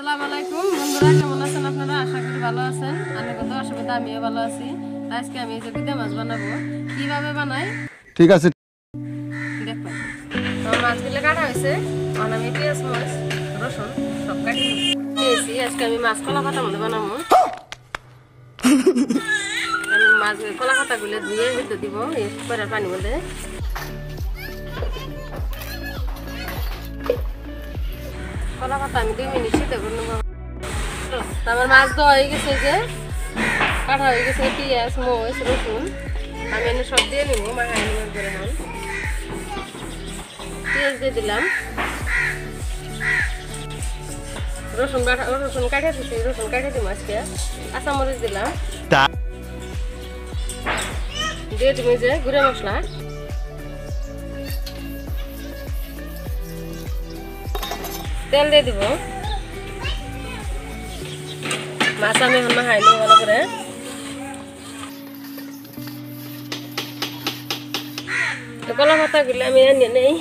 আসসালামু আলাইকুম বন্ধুরা, কেমন আছেন আপনারা? আশা করি ভালো আছেন। আমি কত অসুবিধা, আমিও ভালো আছি। আজকে আমি এই যে বিদে মাছ বানাবো, কিভাবে বানাই ঠিক আছে। দেখবেন। আমার মাছগুলো কাটা হয়েছে, আর আমি পেঁয়াজ মাছ রসুন সব কাটি নিয়েছি। আজকে আমি মাছ কলা পাতার মধ্যে বানাবো। আমি মাছ কলা পাতাগুলো ধুয়ে ভিতরে দিব এই কুকারের পানির মধ্যে। কলা পাতা আমি 2 মিনিট সিদ্ধ করে নেবো। আমার মাছ দেওয়া হয়ে গেছে, যে কাটা হয়ে গেছে পেঁয়াজ মরিচ রসুন, আমি এনে সব দিয়ে নিব। মাখাই নিব করে এখন পেঁয়াজ দিয়ে দিলাম, রসুন কাটিয়ে দিচ্ছি, রসুন কাটিয়ে দিব আজকে। কাঁচামরিচ দিলাম, দিয়ে দিব যে গুঁড়া মশলা, তেল দিয়ে দিব। মাছ আমি এখন মাখাই নিব ভালো করে। কলা পাতাগুলো আমি আনিয়ে নেই।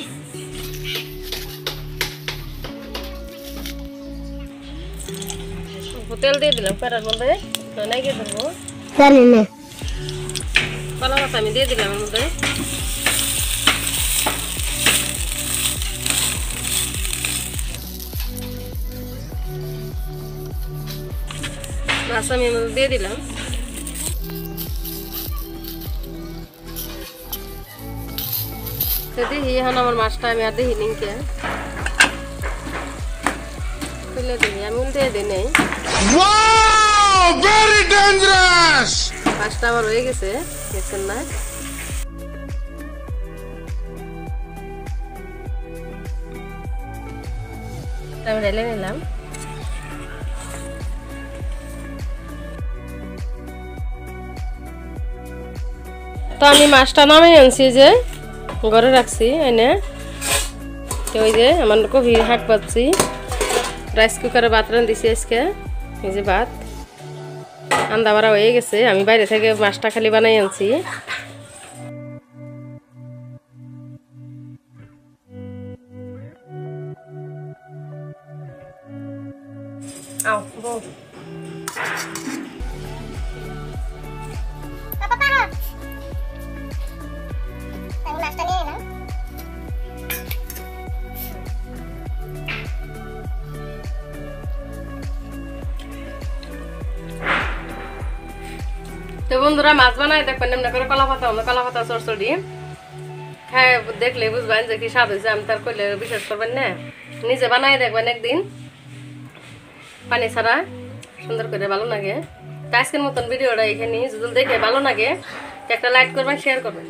তেল দিয়ে দিলাম প্যারার মধ্যে, নাইকে ধরবো। কলা পাতা আমি দিয়ে দিলাম এর মধ্যে। মাছ আমি এর মধ্যে দিয়ে দিলাম। দেখি এখন আমার মাছটা আমি আর দেখি নিকে তুলে দিই, আমি উল্টে দিই নেই। মাছটা আমার হয়ে গেছে, দেখছেন না? আমি ঢেলে নিলাম। তো আমি মাছটা নামিয়ে আনছি, যে ঘরে রাখছি এনে। ওই যে আমার কফি হাট পাচ্ছি, রাইস কুকারে ভাত রান্ধিছি আজকে। এই যে ভাত আন্দা বাড়া হয়ে গেছে, আমি বাইরে থেকে মাছটা খালি বানাই আনছি। তো বন্ধুরা, মাছ বানাই দেখবেন এমনি করে কলা পাতা চড়চড়ি খায়, দেখলে বুঝবেন যে কি স্বাদ হয়েছে। আমি তার করলে বিশ্বাস করবেন না, নিজে বানাই দেখবেন একদিন, পানি ছাড়া সুন্দর করে, ভালো লাগে। তো আজকের মতন ভিডিওটা এখানে, যদি দেখে ভালো লাগে একটা লাইক করবেন, শেয়ার করবেন।